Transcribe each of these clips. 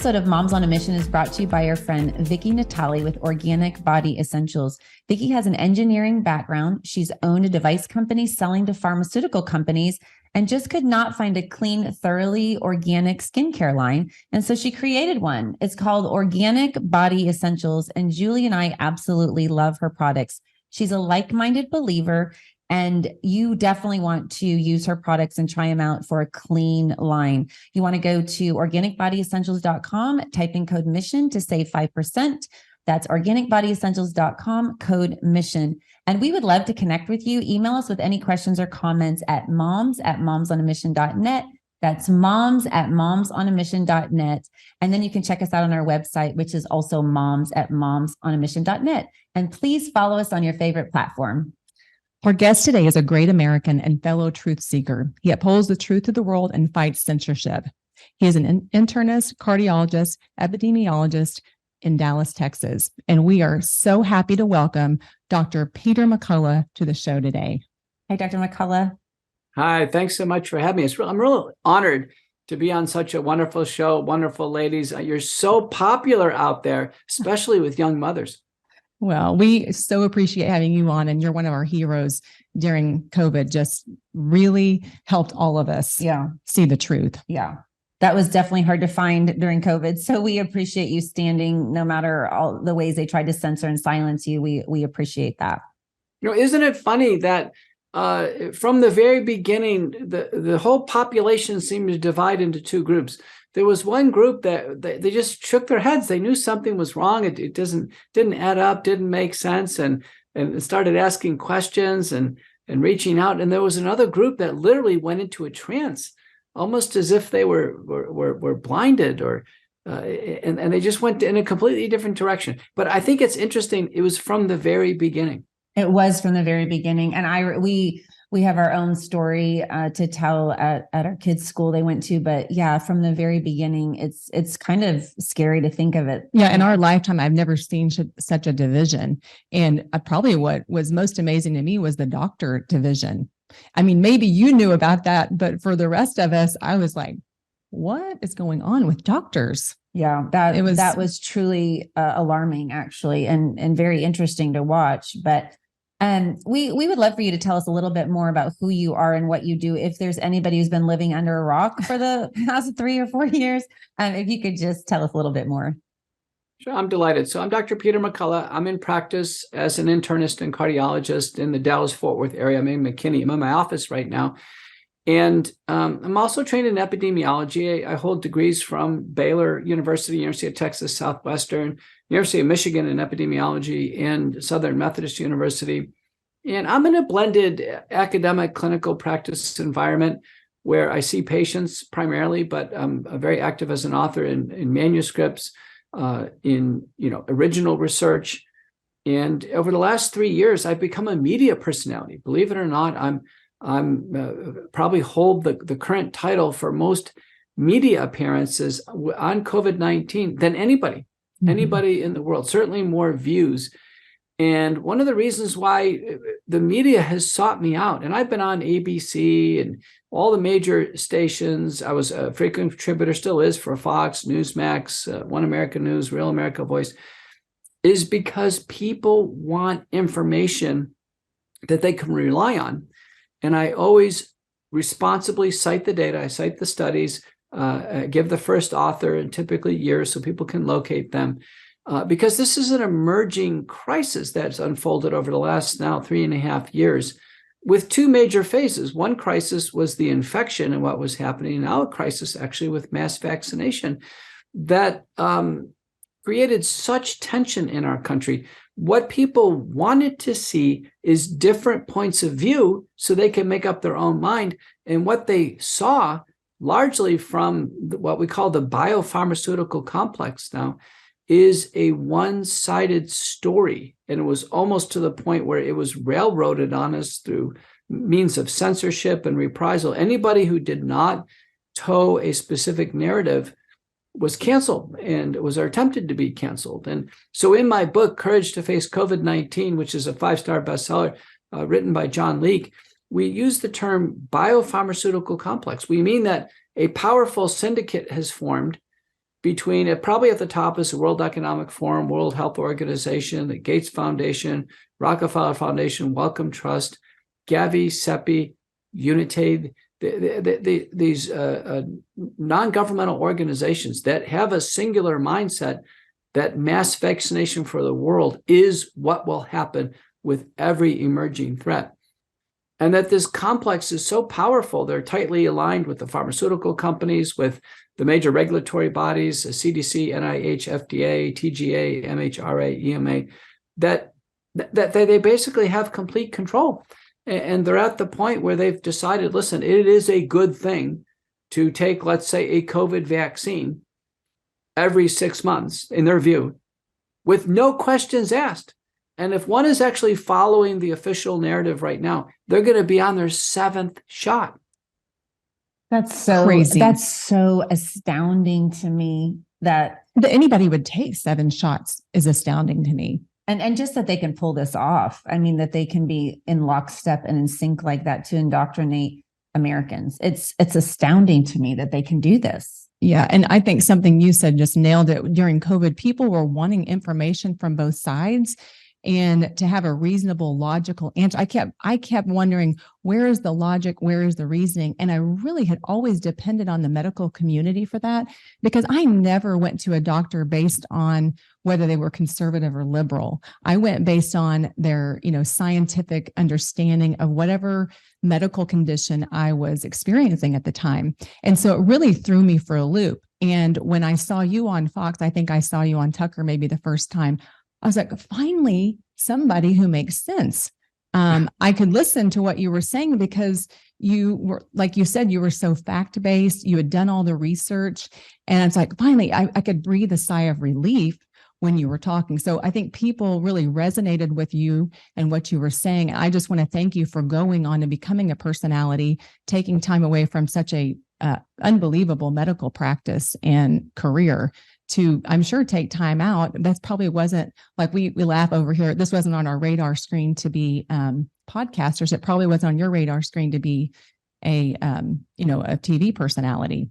episode of Moms on a Mission is brought to you by our friend Vicki Natali with Organic Body Essentials. Vicki has an engineering background. She's owned a device company selling to pharmaceutical companies and just could not find a clean, thoroughly organic skincare line. And so she created one. It's called Organic Body Essentials. And Julie and I absolutely love her products. She's a like-minded believer, and you definitely want to use her products and try them out for a clean line. You want to go to organicbodyessentials.com, type in code MISSION to save 5%. That's organicbodyessentials.com, code MISSION. And we would love to connect with you. Email us with any questions or comments at moms@momsonamission.net. That's moms@momsonamission.net. And then you can check us out on our website, which is also moms@momsonamission.net. And please follow us on your favorite platform. Our guest today is a great American and fellow truth seeker. He upholds the truth of the world and fights censorship. He is an internist, cardiologist, epidemiologist in Dallas, Texas. And we are so happy to welcome Dr. Peter McCullough to the show today. Hi, Dr. McCullough. Hi, thanks so much for having me. I'm really honored to be on such a wonderful show. Wonderful ladies. You're so popular out there, especially with young mothers. Well, we so appreciate having you on, and you're one of our heroes during COVID. Just really helped all of us see the truth. Yeah, that was definitely hard to find during COVID. So we appreciate you standing, no matter all the ways they tried to censor and silence you. We appreciate that. Isn't it funny that from the very beginning, the whole population seemed to divide into two groups. There was one group that they just shook their heads. They knew something was wrong. It didn't add up, didn't make sense, and started asking questions and reaching out. And there was another group that literally went into a trance, almost as if they were blinded, or and they just went in a completely different direction. But I think it's interesting. It was from the very beginning. It was from the very beginning, and we have our own story to tell at our kids' school they went to. But yeah, from the very beginning, it's kind of scary to think of it. Yeah, in our lifetime, I've never seen such a division. And probably what was most amazing to me was the doctor division. I mean, maybe you knew about that, but for the rest of us, I was like, what is going on with doctors? Yeah, that was truly alarming, actually, and very interesting to watch. But we would love for you to tell us a little bit more about who you are and what you do. If there's anybody who's been living under a rock for the past 3 or 4 years, if you could just tell us a little bit more. Sure, I'm delighted. So I'm Dr. Peter McCullough. I'm in practice as an internist and cardiologist in the Dallas-Fort Worth area. I'm in McKinney. I'm in my office right now. And I'm also trained in epidemiology. I hold degrees from Baylor University, University of Texas Southwestern, University of Michigan in epidemiology, and Southern Methodist University. And I'm in a blended academic clinical practice environment where I see patients primarily, but I'm very active as an author in manuscripts, in original research. And over the last 3 years, I've become a media personality. Believe it or not, I'm probably hold the current title for most media appearances on COVID-19 than anybody in the world, certainly more views. And one of the reasons why the media has sought me out, and I've been on ABC and all the major stations. I was a frequent contributor, still is, for Fox, Newsmax, One American News, Real America Voice, is because people want information that they can rely on. And I always responsibly cite the data. I cite the studies, give the first author, and typically years so people can locate them. Because this is an emerging crisis that's unfolded over the last now 3.5 years with two major phases. One crisis was the infection and what was happening. Now a crisis actually with mass vaccination that created such tension in our country. What people wanted to see is different points of view so they can make up their own mind. And what they saw largely from what we call the Bio-Pharmaceutical complex now is a one-sided story. And it was almost to the point where it was railroaded on us through means of censorship and reprisal. Anybody who did not toe a specific narrative was canceled and was attempted to be canceled. And so in my book, Courage to Face COVID-19, which is a 5-star bestseller written by John Leake, we use the term biopharmaceutical complex. We mean that a powerful syndicate has formed between, probably at the top is the World Economic Forum, World Health Organization, the Gates Foundation, Rockefeller Foundation, Wellcome Trust, Gavi, CEPI, Unitaid, these non-governmental organizations that have a singular mindset that mass vaccination for the world is what will happen with every emerging threat. And that this complex is so powerful, they're tightly aligned with the pharmaceutical companies, with the major regulatory bodies, the CDC, NIH, FDA, TGA, MHRA, EMA, that they basically have complete control. And they're at the point where they've decided, listen, it is a good thing to take, let's say, a COVID vaccine every 6 months, in their view, with no questions asked. And if one is actually following the official narrative right now, they're going to be on their 7th shot. That's so crazy. That's so astounding to me that anybody would take 7 shots is astounding to me. And just that they can pull this off. I mean, that they can be in lockstep and in sync like that to indoctrinate Americans. It's astounding to me that they can do this. Yeah. And I think something you said just nailed it. During COVID, people were wanting information from both sides, and to have a reasonable, logical answer. I kept wondering, where is the logic? Where is the reasoning? And I really had always depended on the medical community for that, because I never went to a doctor based on whether they were conservative or liberal. I went based on their, scientific understanding of whatever medical condition I was experiencing at the time. And so it really threw me for a loop. And when I saw you on Fox, I think I saw you on Tucker maybe the first time, I was like, finally, somebody who makes sense. I could listen to what you were saying, because you were, like you said, you were so fact-based, you had done all the research. And it's like, finally, I could breathe a sigh of relief when you were talking. So I think people really resonated with you and what you were saying. I just want to thank you for going on and becoming a personality, taking time away from such a unbelievable medical practice and career to, I'm sure, take time out. That's probably wasn't, like we laugh over here, this wasn't on our radar screen to be podcasters. It probably wasn't on your radar screen to be a TV personality.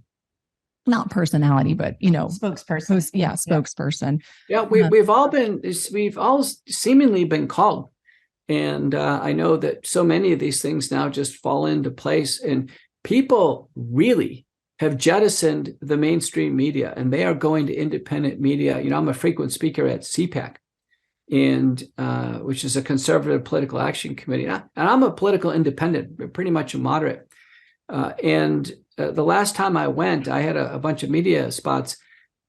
Not personality, but spokesperson. Spokesperson. Yeah, we've all seemingly been called. And I know that so many of these things now just fall into place, and people really have jettisoned the mainstream media, and they are going to independent media. I'm a frequent speaker at CPAC, and which is a conservative political action committee. And I'm a political independent, pretty much a moderate. And the last time I went, I had a bunch of media spots,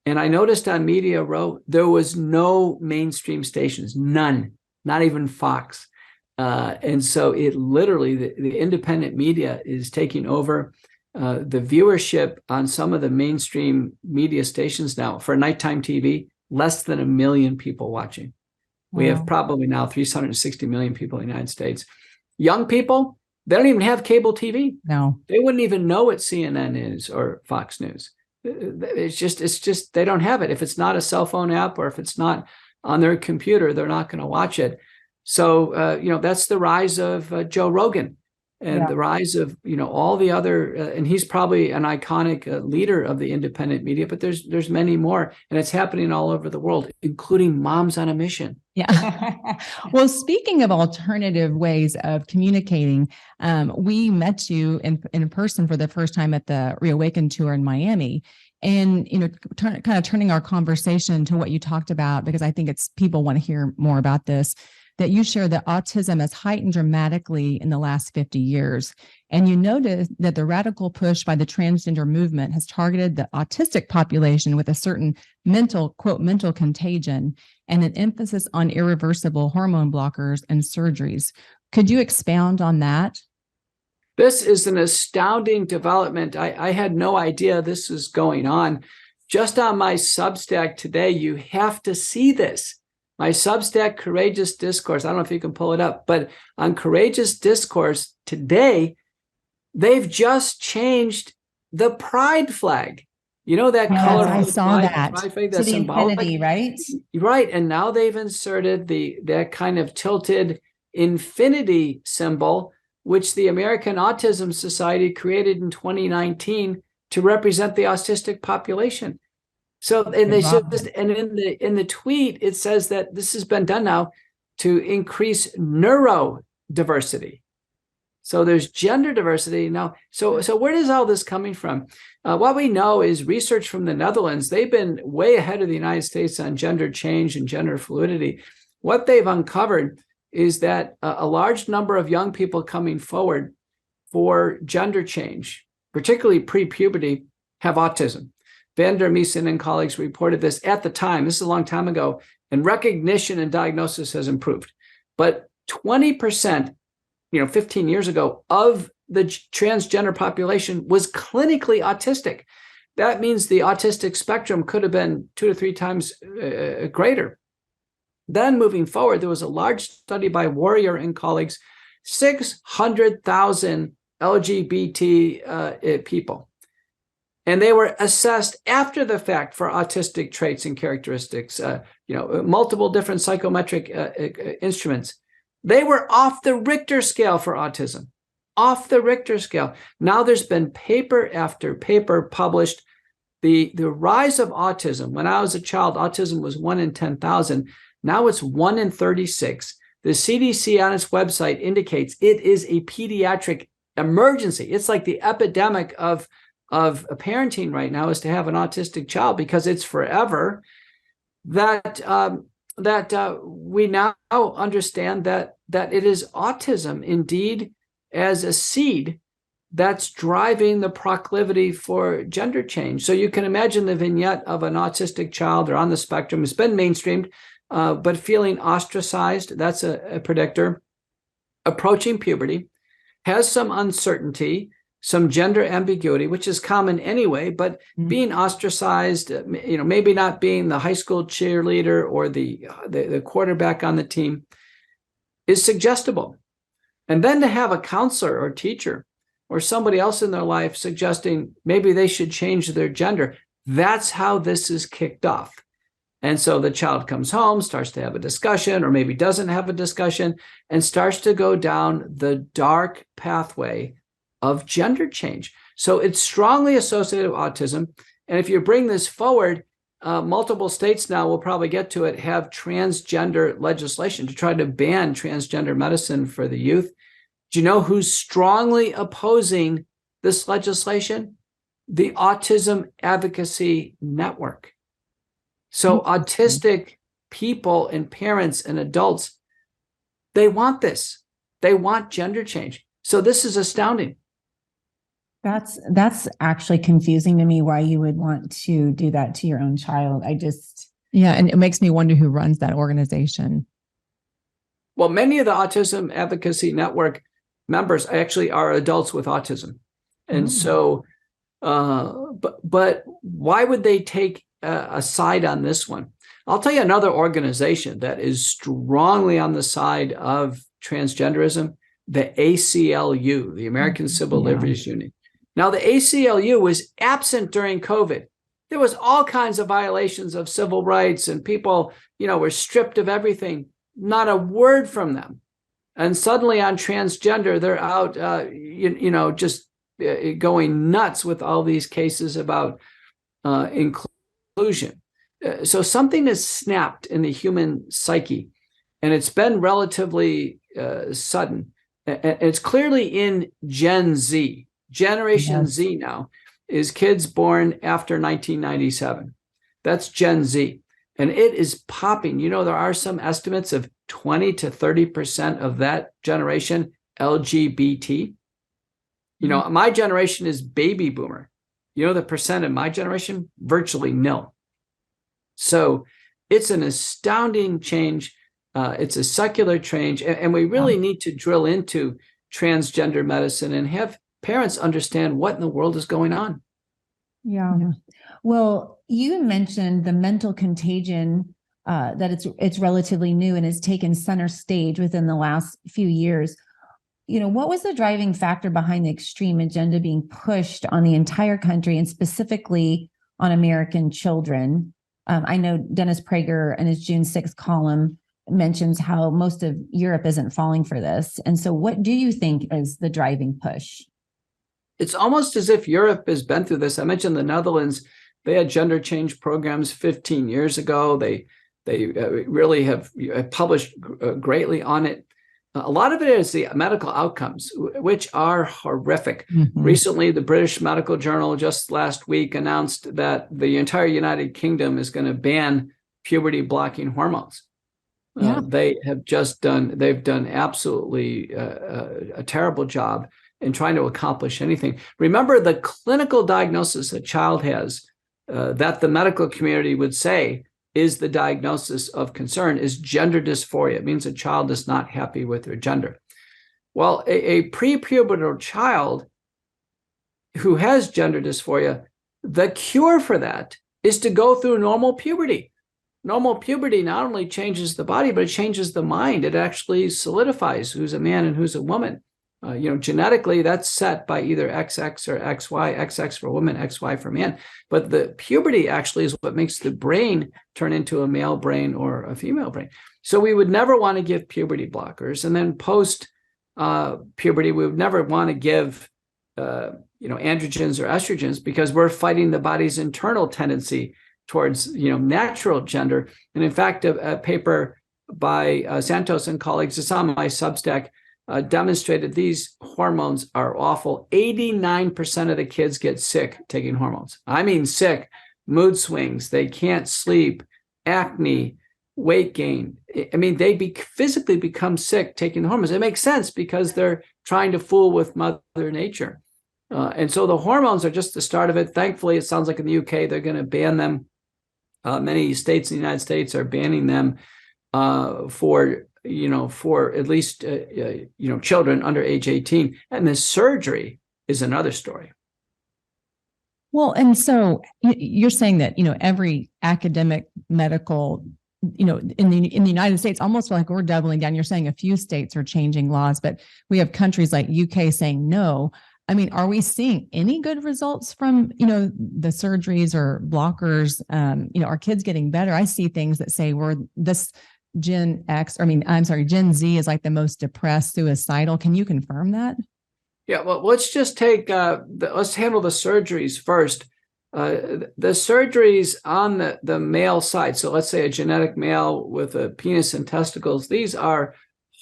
and I noticed on Media Row, there was no mainstream stations, none, not even Fox. And so it literally, the independent media is taking over. The viewership on some of the mainstream media stations now for nighttime TV, less than 1 million people watching. We have probably now 360 million people in the United States. Young people, they don't even have cable TV. No, they wouldn't even know what CNN is or Fox News. It's just they don't have it. If it's not a cell phone app, or if it's not on their computer, they're not going to watch it. So, that's the rise of Joe Rogan. And the rise of, all the other, and he's probably an iconic leader of the independent media, but there's many more, and it's happening all over the world, including Moms on a Mission. Yeah. Well, speaking of alternative ways of communicating, we met you in person for the first time at the Reawaken tour in Miami. And, kind of turning our conversation to what you talked about, because I think people want to hear more about this, that you share that autism has heightened dramatically in the last 50 years. And you noted that the radical push by the transgender movement has targeted the autistic population with a certain mental contagion, and an emphasis on irreversible hormone blockers and surgeries. Could you expound on that? This is an astounding development. I had no idea this was going on. Just on my Substack today, you have to see this. My Substack, Courageous Discourse, I don't know if you can pull it up, but on Courageous Discourse today, they've just changed the pride flag. That color. I saw that. Pride flag, to that's the symbolic. infinity, right? Right. And now they've inserted that kind of tilted infinity symbol, which the American Autism Society created in 2019 to represent the autistic population. So, and they Wow. just, and in the tweet, it says that this has been done now to increase neurodiversity. So there's gender diversity now. So where is all this coming from? What we know is research from the Netherlands. They've been way ahead of the United States on gender change and gender fluidity. What they've uncovered is that a large number of young people coming forward for gender change, particularly pre-puberty, have autism. Van der Meesen and colleagues reported this at the time. This is a long time ago, and recognition and diagnosis has improved. But 20%, 15 years ago, of the transgender population was clinically autistic. That means the autistic spectrum could have been 2 to 3 times greater. Then moving forward, there was a large study by Warrior and colleagues, 600,000 LGBT people. And they were assessed after the fact for autistic traits and characteristics, multiple different psychometric instruments. They were off the Richter scale for autism, off the Richter scale. Now there's been paper after paper published. The rise of autism. When I was a child, autism was 1 in 10,000. Now it's 1 in 36. The CDC on its website indicates it is a pediatric emergency. It's like the epidemic of parenting right now is to have an autistic child, because it's forever. That we now understand that it is autism indeed as a seed that's driving the proclivity for gender change. So you can imagine the vignette of an autistic child or on the spectrum. It's been mainstreamed, but feeling ostracized. That's a predictor. Approaching puberty, has some uncertainty, some gender ambiguity, which is common anyway, but being ostracized, maybe not being the high school cheerleader or the quarterback on the team is suggestible. And then to have a counselor or teacher or somebody else in their life suggesting maybe they should change their gender, that's how this is kicked off. And so the child comes home, starts to have a discussion, or maybe doesn't have a discussion, and starts to go down the dark pathway of gender change. So it's strongly associated with autism. And if you bring this forward, multiple states now, we'll probably get to it, have transgender legislation to try to ban transgender medicine for the youth. Do you know who's strongly opposing this legislation? The Autism Advocacy Network. So autistic people and parents and adults, they want this. They want gender change. So this is astounding. That's actually confusing to me, why you would want to do that to your own child. Yeah, and it makes me wonder who runs that organization. Well, many of the Autism Advocacy Network members actually are adults with autism. And so, but why would they take a side on this one? I'll tell you another organization that is strongly on the side of transgenderism, the ACLU, the American Civil Liberties Union. Now, the ACLU was absent during COVID. There was all kinds of violations of civil rights, and people, were stripped of everything. Not a word from them. And suddenly on transgender, they're out, just going nuts with all these cases about inclusion. So something has snapped in the human psyche, and it's been relatively sudden. It's clearly in Gen Z. Generation Z now is kids born after 1997. That's Gen Z. And it is popping. There are some estimates of 20 to 30% of that generation LGBT. My generation is baby boomer. The percent in my generation? Virtually nil. So it's an astounding change. It's a secular change. And we really need to drill into transgender medicine and have parents understand what in the world is going on. Yeah. Well, you mentioned the mental contagion, that it's relatively new and has taken center stage within the last few years. What was the driving factor behind the extreme agenda being pushed on the entire country and specifically on American children? I know Dennis Prager in his June 6th column mentions how most of Europe isn't falling for this. And so what do you think is the driving push? It's almost as if Europe has been through this. I mentioned the Netherlands. They had gender change programs 15 years ago. They really have published greatly on it. A lot of it is the medical outcomes, which are horrific. Mm-hmm. Recently, the British Medical Journal just last week announced that the entire United Kingdom is going to ban puberty blocking hormones. Yeah. They've done absolutely a terrible job in trying to accomplish anything. Remember, the clinical diagnosis a child has that the medical community would say is the diagnosis of concern is gender dysphoria. It means a child is not happy with their gender. Well, a prepubertal child who has gender dysphoria, the cure for that is to go through normal puberty. Normal puberty not only changes the body, but it changes the mind. It actually solidifies who's a man and who's a woman. Genetically, that's set by either XX or XY, XX for woman, XY for man. But the puberty actually is what makes the brain turn into a male brain or a female brain. So we would never want to give puberty blockers. And then post puberty, we would never want to give androgens or estrogens, because we're fighting the body's internal tendency towards natural gender. And in fact, a paper by Santos and colleagues, it's on my Substack, demonstrated these hormones are awful. 89% of the kids get sick taking hormones. I mean sick, mood swings, they can't sleep, acne, weight gain. I mean, they physically become sick taking the hormones. It makes sense because they're trying to fool with Mother Nature. And so the hormones are just the start of it. Thankfully, it sounds like in the UK, they're going to ban them. Many states in the United States are banning them for at least children under age 18. And the surgery is another story. Well, and so you're saying that every academic medical in the United States, almost like we're doubling down. You're saying a few states are changing laws, but we have countries like UK saying no. I mean, are we seeing any good results from, the surgeries or blockers? Are kids getting better? I see things that say Gen Z is like the most depressed, suicidal. Can you confirm that? Yeah, well, let's just let's handle the surgeries first. The surgeries on the male side, so let's say a genetic male with a penis and testicles, these are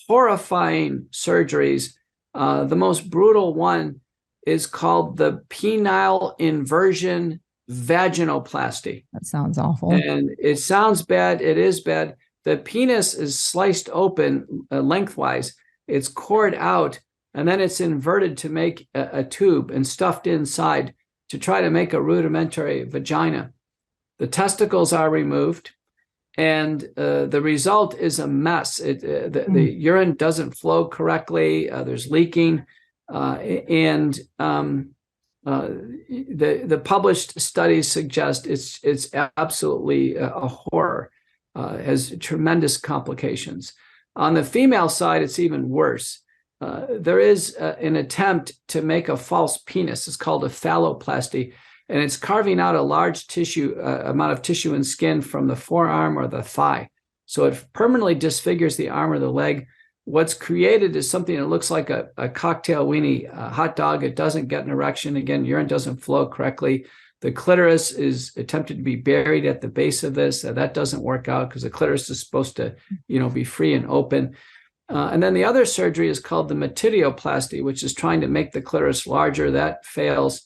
horrifying surgeries. The most brutal one is called the penile inversion vaginoplasty. That sounds awful. And it sounds bad. It is bad. The penis is sliced open lengthwise. It's cored out, and then it's inverted to make a tube and stuffed inside to try to make a rudimentary vagina. The testicles are removed, and the result is a mess. The urine doesn't flow correctly. There's leaking. And the published studies suggest it's absolutely a horror. Has tremendous complications. On the female side, it's even worse. There is an attempt to make a false penis. It's called a phalloplasty, and it's carving out a large amount of tissue and skin from the forearm or the thigh. So it permanently disfigures the arm or the leg. What's created is something that looks like a cocktail weenie hot dog. It doesn't get an erection. Again, urine doesn't flow correctly. The clitoris is attempted to be buried at the base of this. That doesn't work out because the clitoris is supposed to, be free and open. And then the other surgery is called the metidioplasty, which is trying to make the clitoris larger. That fails.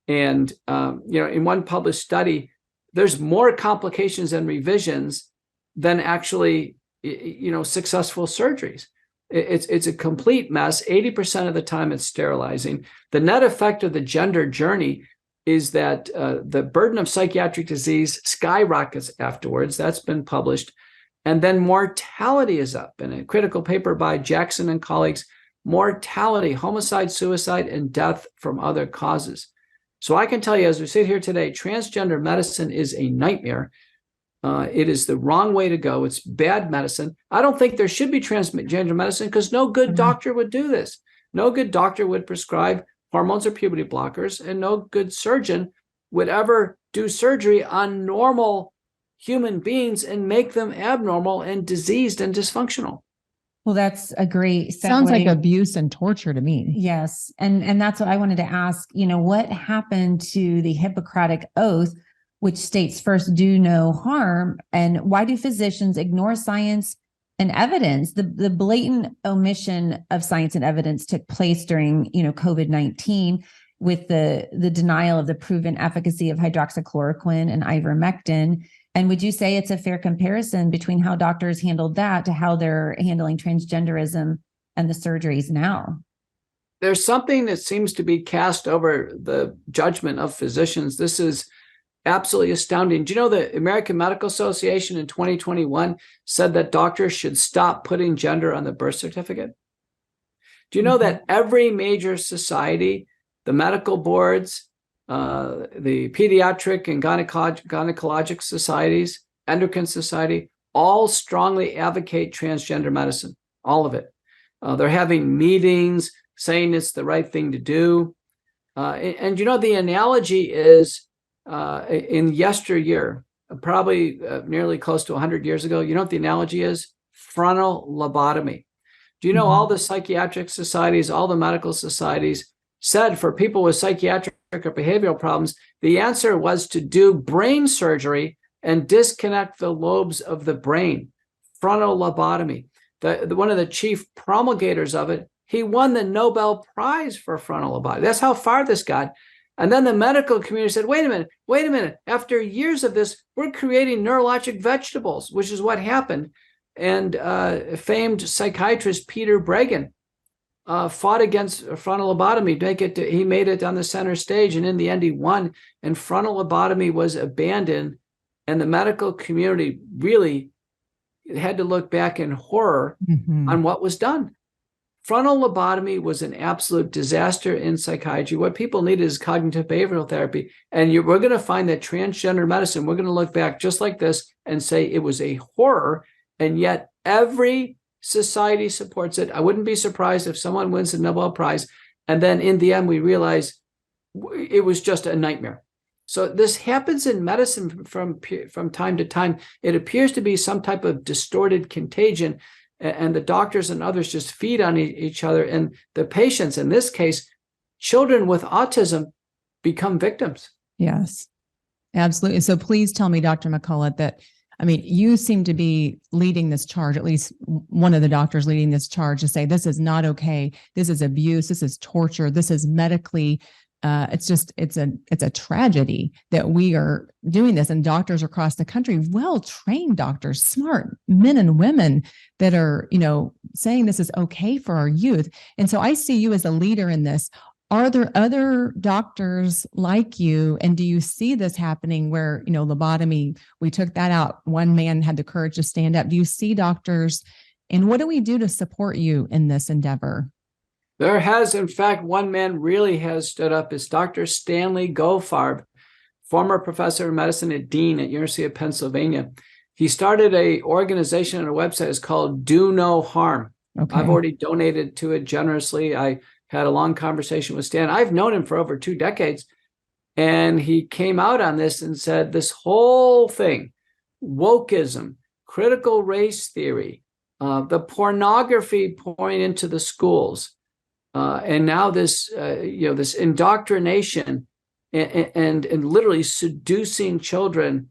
And, in one published study, there's more complications and revisions than actually, successful surgeries. It's a complete mess. 80% of the time it's sterilizing. The net effect of the gender journey is that the burden of psychiatric disease skyrockets afterwards. That's been published. And then mortality is up. In a critical paper by Jackson and colleagues, mortality, homicide, suicide, and death from other causes. So I can tell you, as we sit here today, transgender medicine is a nightmare. It is the wrong way to go. It's bad medicine. I don't think there should be transgender medicine because no good doctor would do this. No good doctor would prescribe hormones or puberty blockers, and no good surgeon would ever do surgery on normal human beings and make them abnormal and diseased and dysfunctional. Well, that's a great segue. Sounds like abuse and torture to me. Yes. And that's what I wanted to ask, what happened to the Hippocratic Oath which states first, do no harm. And why do physicians ignore science and evidence? The blatant omission of science and evidence took place during, COVID-19 with the denial of the proven efficacy of hydroxychloroquine and ivermectin. And would you say it's a fair comparison between how doctors handled that to how they're handling transgenderism and the surgeries now? There's something that seems to be cast over the judgment of physicians. This is absolutely astounding. Do you know the American Medical Association in 2021 said that doctors should stop putting gender on the birth certificate? Do you know that every major society, the medical boards, the pediatric and gynecologic societies, endocrine society, all strongly advocate transgender medicine, all of it. They're having meetings saying it's the right thing to do. And the analogy is in yesteryear, probably nearly close to 100 years ago, you know what the analogy is? Frontal lobotomy. Do you know all the psychiatric societies, all the medical societies said for people with psychiatric or behavioral problems, the answer was to do brain surgery and disconnect the lobes of the brain, frontal lobotomy. One of the chief promulgators of it, he won the Nobel Prize for frontal lobotomy. That's how far this got. And then the medical community said, wait a minute. After years of this, we're creating neurologic vegetables, which is what happened. And famed psychiatrist Peter Breggin fought against frontal lobotomy. He made it on the center stage, and in the end, he won. And frontal lobotomy was abandoned, and the medical community really had to look back in horror on what was done. Frontal lobotomy was an absolute disaster in psychiatry. What people needed is cognitive behavioral therapy. And we're going to find that transgender medicine, we're going to look back just like this and say it was a horror, and yet every society supports it. I wouldn't be surprised if someone wins the Nobel Prize, and then in the end, we realize it was just a nightmare. So this happens in medicine from time to time. It appears to be some type of distorted contagion, and the doctors and others just feed on each other. And the patients, in this case, children with autism, become victims. Yes, absolutely. So please tell me, Dr. McCullough, you seem to be leading this charge, at least one of the doctors leading this charge, to say this is not okay. This is abuse. This is torture. This is medically it's a tragedy that we are doing this, and doctors across the country, well-trained doctors, smart men and women that are, saying this is okay for our youth. And so I see you as a leader in this. Are there other doctors like you? And do you see this happening where, lobotomy, we took that out. One man had the courage to stand up. Do you see doctors, and what do we do to support you in this endeavor? There has, in fact, one man really has stood up. Is Dr. Stanley Goldfarb, former professor of medicine at Dean at University of Pennsylvania. He started an organization and a website. It's called Do No Harm. Okay. I've already donated to it generously. I had a long conversation with Stan. I've known him for over 2 decades. And he came out on this and said this whole thing, wokeism, critical race theory, the pornography pouring into the schools, and now this, this indoctrination and literally seducing children,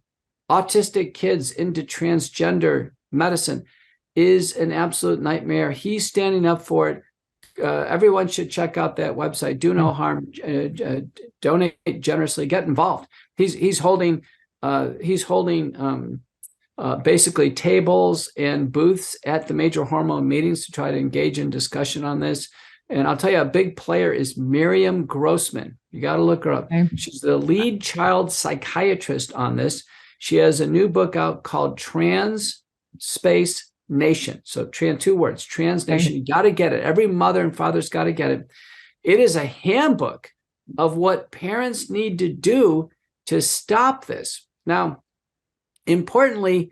autistic kids, into transgender medicine is an absolute nightmare. He's standing up for it. Everyone should check out that website. Do no harm. Donate generously. Get involved. He's holding basically tables and booths at the major hormone meetings to try to engage in discussion on this. And I'll tell you, a big player is Miriam Grossman. You got to look her up. Okay. She's the lead child psychiatrist on this. She has a new book out called Trans Space Nation. So 2 words, Trans Nation. You got to get it. Every mother and father's got to get it. It is a handbook of what parents need to do to stop this. Now, importantly,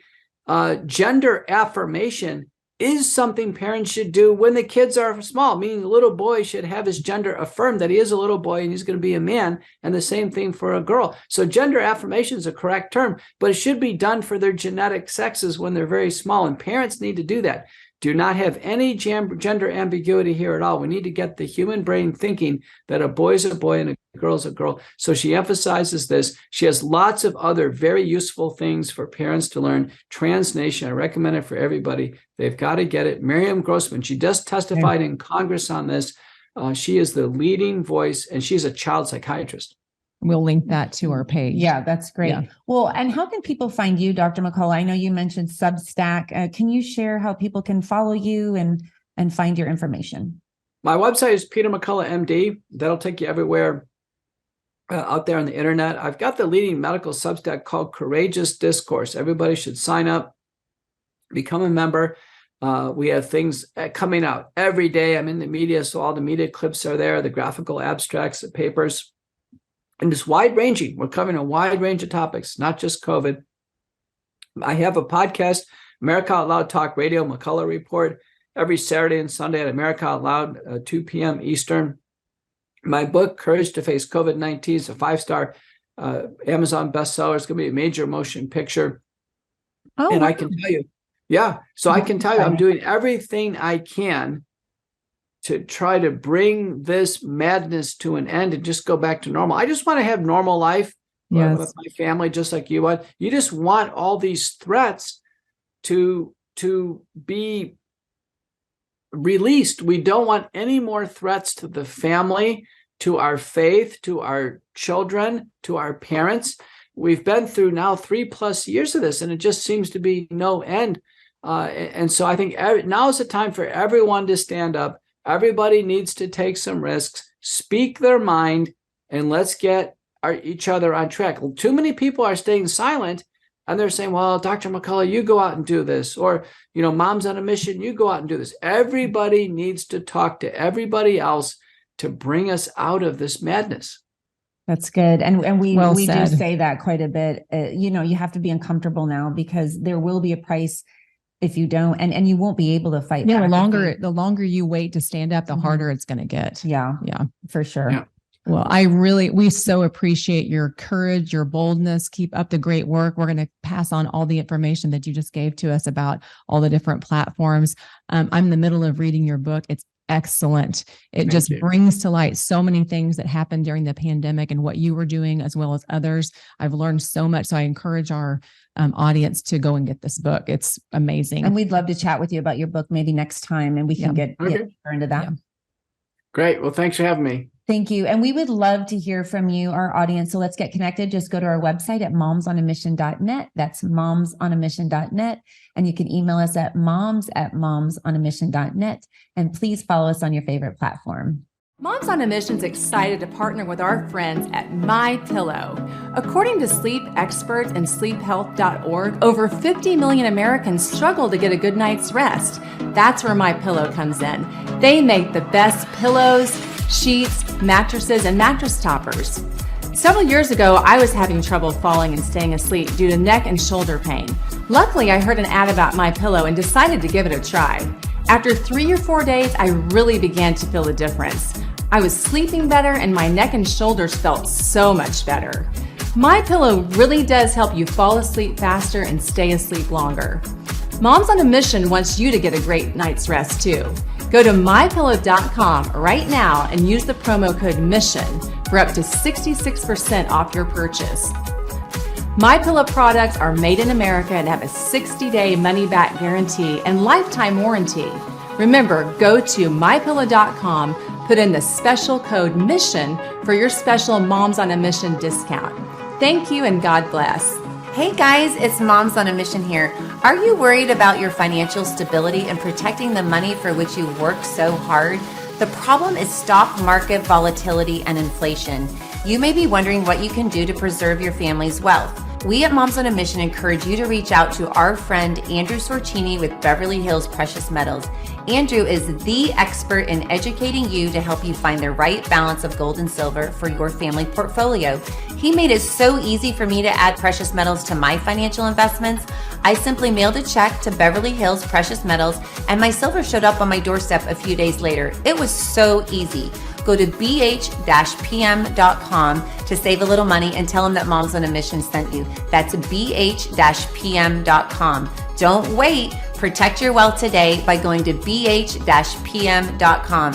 gender affirmation is something parents should do when the kids are small, meaning the little boy should have his gender affirmed that he is a little boy and he's going to be a man, and the same thing for a girl. So gender affirmation is a correct term, but it should be done for their genetic sexes when they're very small, and parents need to do that. do not have any gender ambiguity here at all. We need to get the human brain thinking that a boy is a boy and a girl is a girl. So she emphasizes this. She has lots of other very useful things for parents to learn. Transnation, I recommend it for everybody. They've got to get it. Miriam Grossman, she just testified in Congress on this. She is the leading voice, and she's a child psychiatrist. We'll link that to our page. Yeah, that's great. Yeah. Well, and how can people find you, Dr. McCullough? I know you mentioned Substack. Can you share how people can follow you and find your information? My website is Peter McCullough, MD. That'll take you everywhere out there on the internet. I've got the leading medical Substack called Courageous Discourse. Everybody should sign up, become a member. We have things coming out every day. I'm in the media, so all the media clips are there, the graphical abstracts, the papers. And it's wide ranging. We're covering a wide range of topics, not just COVID. I have a podcast, America Out Loud Talk Radio, McCullough Report, every Saturday and Sunday at America Out Loud, 2 p.m. Eastern. My book, Courage to Face COVID-19, is a 5-star Amazon bestseller. It's going to be a major motion picture. Oh, and I can tell you, I can tell you, I'm doing everything I can to try to bring this madness to an end and just go back to normal. I just want to have normal life with my family, just like you want. You just want all these threats to be released. We don't want any more threats to the family, to our faith, to our children, to our parents. We've been through now 3+ years of this, and it just seems to be no end. And so I think now is the time for everyone to stand up. Everybody needs to take some risks, speak their mind, and let's get each other on track. Too many people are staying silent, and they're saying, well, Dr. McCullough, you go out and do this. Or, Moms on a Mission, you go out and do this. Everybody needs to talk to everybody else to bring us out of this madness. That's good. And we do say that quite a bit. You have to be uncomfortable now, because there will be a price if you don't, and you won't be able to fight. Yeah, the longer you wait to stand up, the harder it's going to get. Yeah, for sure. Yeah. Well, we so appreciate your courage, your boldness. Keep up the great work. We're going to pass on all the information that you just gave to us about all the different platforms. I'm in the middle of reading your book. It's excellent. It just brings to light so many things that happened during the pandemic and what you were doing as well as others. I've learned so much. So I encourage our audience to go and get this book. It's amazing. And we'd love to chat with you about your book maybe next time, and we can get deeper into that. Yeah. Great. Well, thanks for having me. Thank you. And we would love to hear from you, our audience. So let's get connected. Just go to our website at momsonamission.net. That's momsonamission.net. And you can email us at moms@momsonamission.net. And please follow us on your favorite platform. Moms on a Mission is excited to partner with our friends at MyPillow. According to sleep experts and sleephealth.org, over 50 million Americans struggle to get a good night's rest. That's where MyPillow comes in. They make the best pillows, sheets, mattresses, and mattress toppers. Several years ago, I was having trouble falling and staying asleep due to neck and shoulder pain. Luckily, I heard an ad about MyPillow and decided to give it a try. After 3 or 4 days, I really began to feel the difference. I was sleeping better and my neck and shoulders felt so much better. MyPillow really does help you fall asleep faster and stay asleep longer. Moms on a Mission wants you to get a great night's rest too. Go to mypillow.com right now and use the promo code MISSION for up to 66% off your purchase. MyPillow products are made in America and have a 60-day money-back guarantee and lifetime warranty. Remember, go to mypillow.com, put in the special code MISSION for your special Moms on a Mission discount. Thank you and God bless. Hey guys, it's Moms on a Mission here. Are you worried about your financial stability and protecting the money for which you work so hard? The problem is stock market volatility and inflation. You may be wondering what you can do to preserve your family's wealth. We at Moms on a Mission encourage you to reach out to our friend Andrew Sorcini with Beverly Hills Precious Metals. Andrew is the expert in educating you to help you find the right balance of gold and silver for your family portfolio. He made it so easy for me to add precious metals to my financial investments. I simply mailed a check to Beverly Hills Precious Metals and my silver showed up on my doorstep a few days later. It was so easy. Go to bh-pm.com to save a little money and tell them that Moms on a Mission sent you. That's bh-pm.com. Don't wait. Protect your wealth today by going to bh-pm.com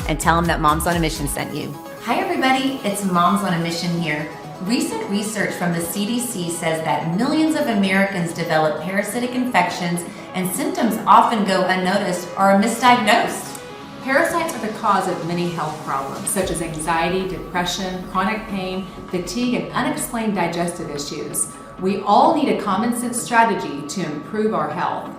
and tell them that Moms on a Mission sent you. Hi everybody, it's Moms on a Mission here. Recent research from the CDC says that millions of Americans develop parasitic infections and symptoms often go unnoticed or are misdiagnosed. Parasites are the cause of many health problems, such as anxiety, depression, chronic pain, fatigue, and unexplained digestive issues. We all need a common sense strategy to improve our health.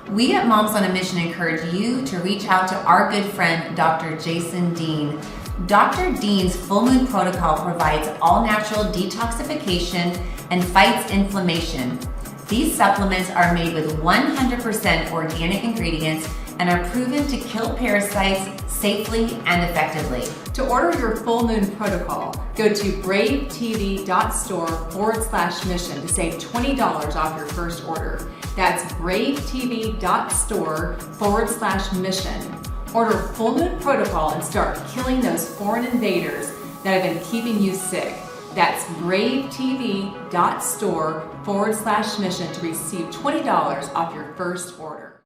We at Moms on a Mission encourage you to reach out to our good friend, Dr. Jason Dean. Dr. Dean's Full Moon Protocol provides all-natural detoxification and fights inflammation. These supplements are made with 100% organic ingredients and are proven to kill parasites safely and effectively. To order your Full Moon Protocol, go to bravetv.store/mission to save $20 off your first order. That's bravetv.store/mission. Order Full Moon Protocol and start killing those foreign invaders that have been keeping you sick. That's bravetv.store/mission to receive $20 off your first order.